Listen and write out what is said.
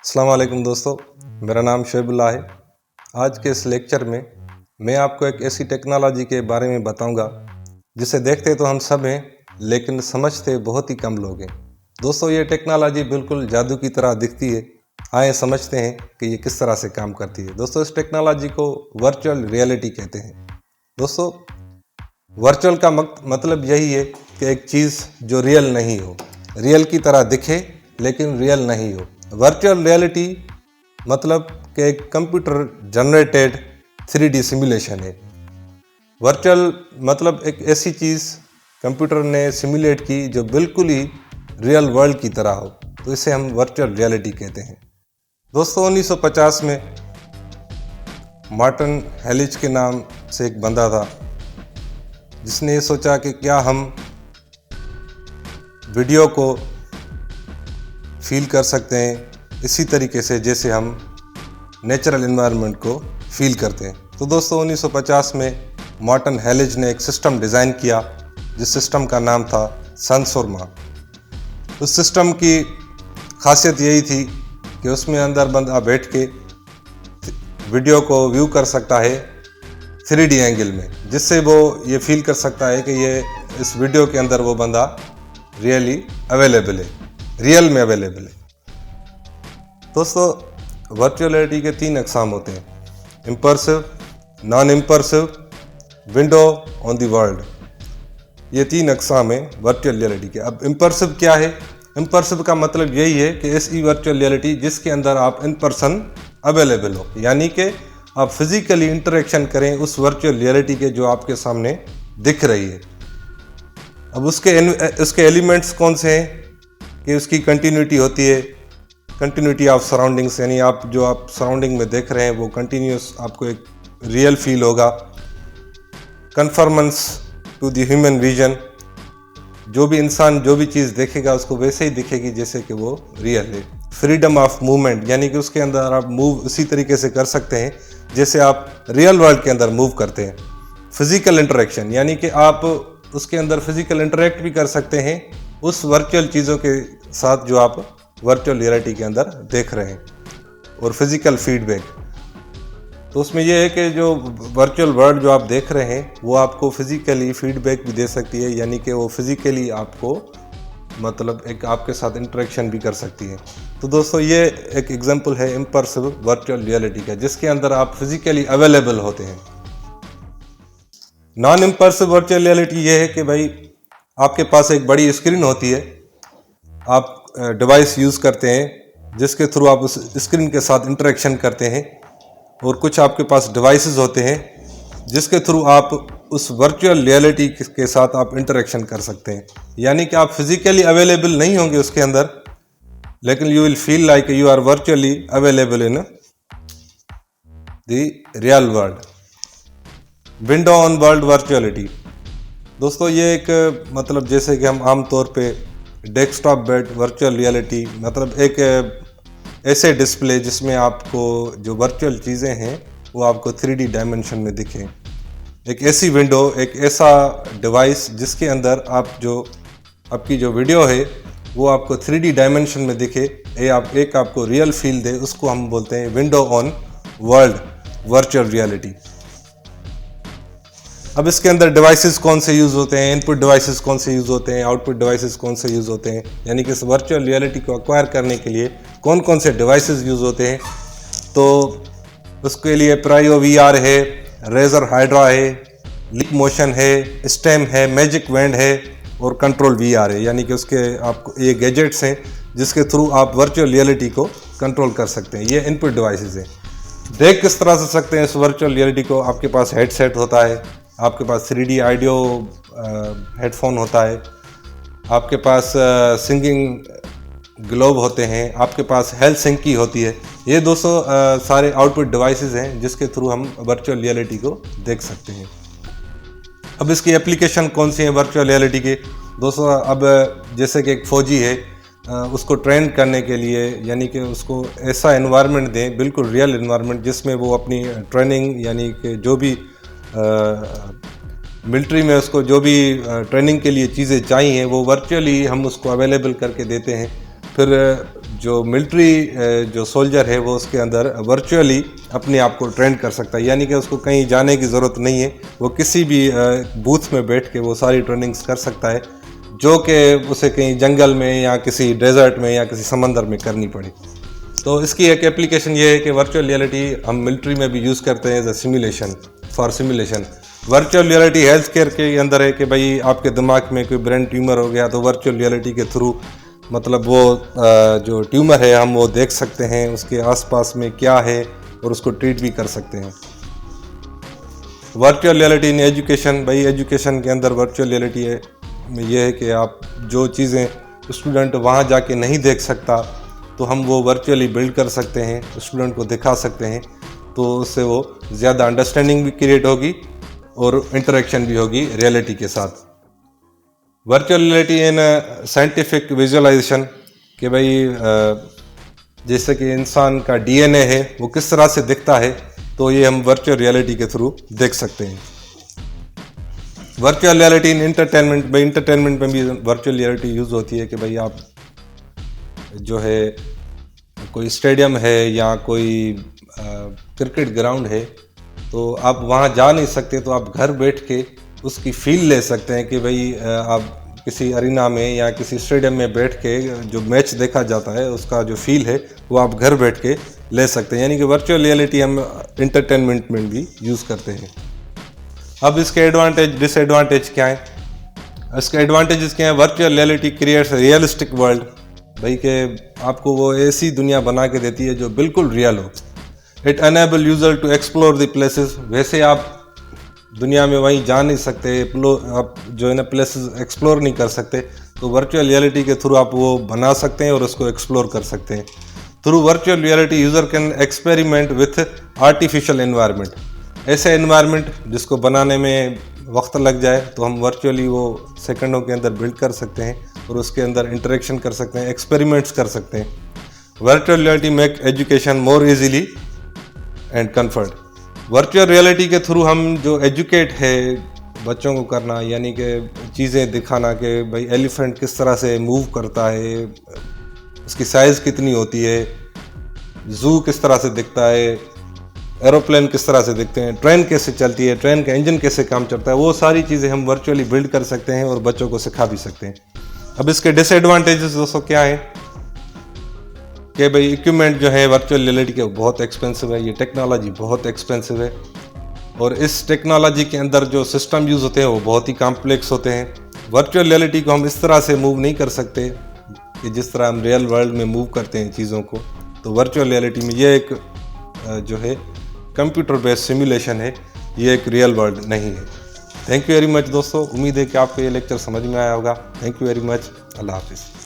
अस्सलाम वालेकुम दोस्तों, मेरा नाम शोएबुल्लाह है। आज के इस लेक्चर में मैं आपको एक ऐसी टेक्नोलॉजी के बारे में बताऊंगा जिसे देखते तो हम सब हैं, लेकिन समझते बहुत ही कम लोग हैं। दोस्तों, ये टेक्नोलॉजी बिल्कुल जादू की तरह दिखती है। आए समझते हैं कि ये किस तरह से काम करती है। दोस्तों, इस टेक्नोलॉजी को वर्चुअल रियलिटी कहते हैं। दोस्तों, वर्चुअल का मतलब यही है कि एक चीज़ जो रियल नहीं हो, रियल की तरह दिखे लेकिन रियल नहीं हो। वर्चुअल रियलिटी मतलब कि एक कंप्यूटर जनरेटेड 3D सिमुलेशन है। वर्चुअल मतलब एक ऐसी चीज़ कंप्यूटर ने सिमुलेट की जो बिल्कुल ही रियल वर्ल्ड की तरह हो, तो इसे हम वर्चुअल रियलिटी कहते हैं। दोस्तों, 1950 में मार्टिन हेलिज के नाम से एक बंदा था जिसने ये सोचा कि क्या हम वीडियो को फील कर सकते हैं इसी तरीके से जैसे हम नेचुरल एनवायरनमेंट को फील करते हैं। तो दोस्तों, 1950 में मार्टिन हेलिज ने एक सिस्टम डिज़ाइन किया जिस सिस्टम का नाम था सनसोरमा। उस सिस्टम की खासियत यही थी कि उसमें अंदर बंदा बैठ के वीडियो को व्यू कर सकता है 3D एंगल में, जिससे वो ये फील कर सकता है कि ये इस वीडियो के अंदर वो बंदा रियली अवेलेबल है, रियल में अवेलेबल है। दोस्तों, वर्चुअल रियलिटी के 3 अक़साम होते हैं: immersive, non immersive, window on the world. ये 3 अक़साम है वर्चुअल रियलिटी के। अब इम्पर्सिव क्या है? इम्पर्सिव का मतलब यही है कि ऐसी वर्चुअल रियलिटी जिसके अंदर आप इन पर्सन अवेलेबल हो, यानी कि आप फिजिकली इंटरेक्शन करें उस वर्चुअल रियलिटी के जो आपके सामने दिख रही है। अब उसके एलिमेंट्स कौन से हैं कि उसकी कंटिन्यूटी होती है, कंटिन्यूटी ऑफ सराउंडिंग्स, यानी आप सराउंडिंग में देख रहे हैं वो कंटिन्यूस आपको एक रियल फील होगा। Conformance to the human vision, जो भी इंसान जो भी चीज़ देखेगा उसको वैसे ही दिखेगी जैसे कि वो रियल है। फ्रीडम ऑफ मूवमेंट, यानी कि उसके अंदर आप मूव उसी तरीके से कर सकते हैं जैसे आप रियल वर्ल्ड के अंदर मूव करते हैं। फिजिकल इंटरेक्शन, यानी कि आप उसके अंदर फिजिकल इंटरेक्ट भी कर सकते हैं उस वर्चुअल चीज़ों के साथ जो आप वर्चुअल रियलिटी के अंदर देख रहे हैं। और फिजिकल फीडबैक, तो उसमें यह है कि जो वर्चुअल वर्ल्ड जो आप देख रहे हैं वो आपको फिजिकली फीडबैक भी दे सकती है, यानी कि वो फिजिकली आपको मतलब एक आपके साथ इंटरेक्शन भी कर सकती है। तो दोस्तों, ये एक एग्जांपल है इम्पर्सिव वर्चुअल रियलिटी का, जिसके अंदर आप फिजिकली अवेलेबल होते हैं। नॉन इम्पर्सिव वर्चुअल रियलिटी ये है कि भाई आपके पास एक बड़ी स्क्रीन होती है, आप डिवाइस यूज़ करते हैं जिसके थ्रू आप उस स्क्रीन के साथ इंटरेक्शन करते हैं, और कुछ आपके पास डिवाइसेस होते हैं जिसके थ्रू आप उस वर्चुअल रियलिटी के साथ आप इंटरेक्शन कर सकते हैं। यानी कि आप फिजिकली अवेलेबल नहीं होंगे उसके अंदर, लेकिन you will feel like you are virtually available in the real world. Window on world virtuality, दोस्तों ये एक मतलब जैसे कि हम आम तौर पे डेस्कटॉप बेड वर्चुअल रियलिटी मतलब एक ऐसे डिस्प्ले जिसमें आपको जो वर्चुअल चीज़ें हैं वो आपको 3D डायमेंशन में दिखें। एक ऐसी विंडो, एक ऐसा डिवाइस जिसके अंदर आपकी जो वीडियो है वो आपको 3D डायमेंशन में दिखे, एक आपको रियल फील दे, उसको हम बोलते हैं window on world virtual reality. अब इसके अंदर डिवाइसेस कौन से यूज़ होते हैं, इनपुट डिवाइसेस कौन से यूज़ होते हैं, आउटपुट डिवाइसेस कौन से यूज़ होते हैं, यानी कि इस वर्चुअल रियलिटी को एक्वायर करने के लिए कौन कौन से डिवाइसेस यूज़ होते हैं। तो उसके लिए प्रायो VR है, रेजर हाइड्रा है, लीप मोशन है, स्टेम है, मैजिक वैंड है और कंट्रोल VR है, यानी कि उसके आपको ये गैजेट्स हैं जिसके थ्रू आप वर्चुअल रियलिटी को कंट्रोल कर सकते हैं। ये इनपुट डिवाइसेस हैं। देख किस तरह से सकते हैं इस वर्चुअल रियलिटी को? आपके पास हेडसेट होता है, आपके पास 3D ऑडियो हेडफोन होता है, आपके पास सिंगिंग ग्लोब होते हैं, आपके पास हेल्थ सिंकी होती है। ये दोस्तों सारे आउटपुट डिवाइसेस हैं जिसके थ्रू हम वर्चुअल रियलिटी को देख सकते हैं। अब इसकी एप्लीकेशन कौन सी है वर्चुअल रियलिटी के? दोस्तों, अब जैसे कि एक फौजी है, उसको ट्रेन करने के लिए, यानी कि उसको ऐसा एनवायरनमेंट दें, बिल्कुल रियल एनवायरनमेंट, जिसमें वो अपनी ट्रेनिंग, यानी कि जो भी मिलिट्री में उसको जो भी ट्रेनिंग के लिए चीज़ें चाहिए वो वर्चुअली हम उसको अवेलेबल करके देते हैं। फिर जो मिलिट्री जो सोल्जर है वो उसके अंदर वर्चुअली अपने आप को ट्रेन कर सकता है, यानी कि उसको कहीं जाने की ज़रूरत नहीं है। वो किसी भी बूथ में बैठ के वो सारी ट्रेनिंग्स कर सकता है जो कि उसे कहीं जंगल में या किसी डेजर्ट में या किसी समंदर में करनी पड़े। तो इसकी एक एप्लीकेशन ये है कि वर्चुअल रियलिटी हम मिलिट्री में भी यूज़ करते हैं as a simulation for simulation. Virtual reality health care के अंदर है कि भाई आपके दिमाग में कोई ब्रेन ट्यूमर हो गया तो वर्चुअल रियलिटी के थ्रू मतलब वो जो ट्यूमर है हम वो देख सकते हैं, उसके आसपास में क्या है और उसको ट्रीट भी कर सकते हैं। वर्चुअल रियलिटी इन एजुकेशन, भाई एजुकेशन के अंदर वर्चुअल रियलिटी है ये है कि आप जो चीज़ें स्टूडेंट वहाँ जाके नहीं देख सकता तो हम वो वर्चुअली बिल्ड कर सकते हैं, स्टूडेंट को दिखा सकते हैं, तो उससे वो ज़्यादा अंडरस्टैंडिंग भी क्रिएट होगी और इंटरेक्शन भी होगी रियलिटी के साथ। Virtual reality in scientific visualization कि भाई जैसे कि इंसान का डीएनए है वो किस तरह से दिखता है, तो ये हम वर्चुअल रियलिटी के थ्रू देख सकते हैं। वर्चुअल रियलिटी इन एंटरटेनमेंट, भाई एंटरटेनमेंट में भी वर्चुअल रियलिटी यूज़ होती है कि भाई आप जो है कोई स्टेडियम है या कोई क्रिकेट ग्राउंड है तो आप वहाँ जा नहीं सकते, तो आप घर बैठ के उसकी फील ले सकते हैं कि भाई आप किसी अरीना में या किसी स्टेडियम में बैठ के जो मैच देखा जाता है उसका जो फील है वो आप घर बैठ के ले सकते हैं, यानी कि वर्चुअल रियलिटी हम एंटरटेनमेंट में भी यूज़ करते हैं। अब इसके एडवांटेज डिसएडवांटेज क्या है? इसके एडवांटेजेस क्या हैं? Virtual reality creates realistic world, भाई के आपको वो ऐसी दुनिया बना के देती है जो बिल्कुल रियल हो। It enable user to explore the places, वैसे आप दुनिया में वहीं जा नहीं सकते, आप जो है ना प्लेसेस एक्सप्लोर नहीं कर सकते, तो वर्चुअल रियलिटी के थ्रू आप वो बना सकते हैं और उसको एक्सप्लोर कर सकते हैं। Through virtual reality user can experiment with artificial environment, ऐसे एनवायरनमेंट जिसको बनाने में वक्त लग जाए तो हम वर्चुअली वो सेकंडों के अंदर बिल्ड कर सकते हैं और उसके अंदर इंटरेक्शन कर सकते हैं, एक्सपेरिमेंट्स कर सकते हैं। Virtual reality make education more easily and comfort, virtual reality के थ्रू हम जो एजुकेट है बच्चों को करना, यानी कि चीज़ें दिखाना कि भाई एलिफेंट किस तरह से मूव करता है, उसकी साइज़ कितनी होती है, जू किस तरह से दिखता है, एरोप्लेन किस तरह से दिखते हैं, ट्रेन कैसे चलती है, ट्रेन का इंजन कैसे काम करता है, वो सारी चीज़ें हम वर्चुअली बिल्ड कर सकते हैं और बच्चों को सिखा भी सकते हैं। अब इसके डिसएडवांटेजेस दोस्तों क्या है कि भाई इक्विपमेंट जो है वर्चुअल रियलिटी के बहुत एक्सपेंसिव है, ये टेक्नोलॉजी बहुत एक्सपेंसिव है और इस टेक्नोलॉजी के अंदर जो सिस्टम यूज़ होते हैं वो बहुत ही कॉम्प्लेक्स होते हैं। वर्चुअल रियलिटी को हम इस तरह से मूव नहीं कर सकते कि जिस तरह हम रियल वर्ल्ड में मूव करते हैं चीज़ों को, तो वर्चुअल रियलिटी में ये एक जो है कंप्यूटर बेस्ड सिमुलेशन है, ये एक रियल वर्ल्ड नहीं है। थैंक यू वेरी मच दोस्तों, उम्मीद है कि आपको ये लेक्चर समझ में आया होगा। थैंक यू वेरी मच, अल्लाह हाफिज़।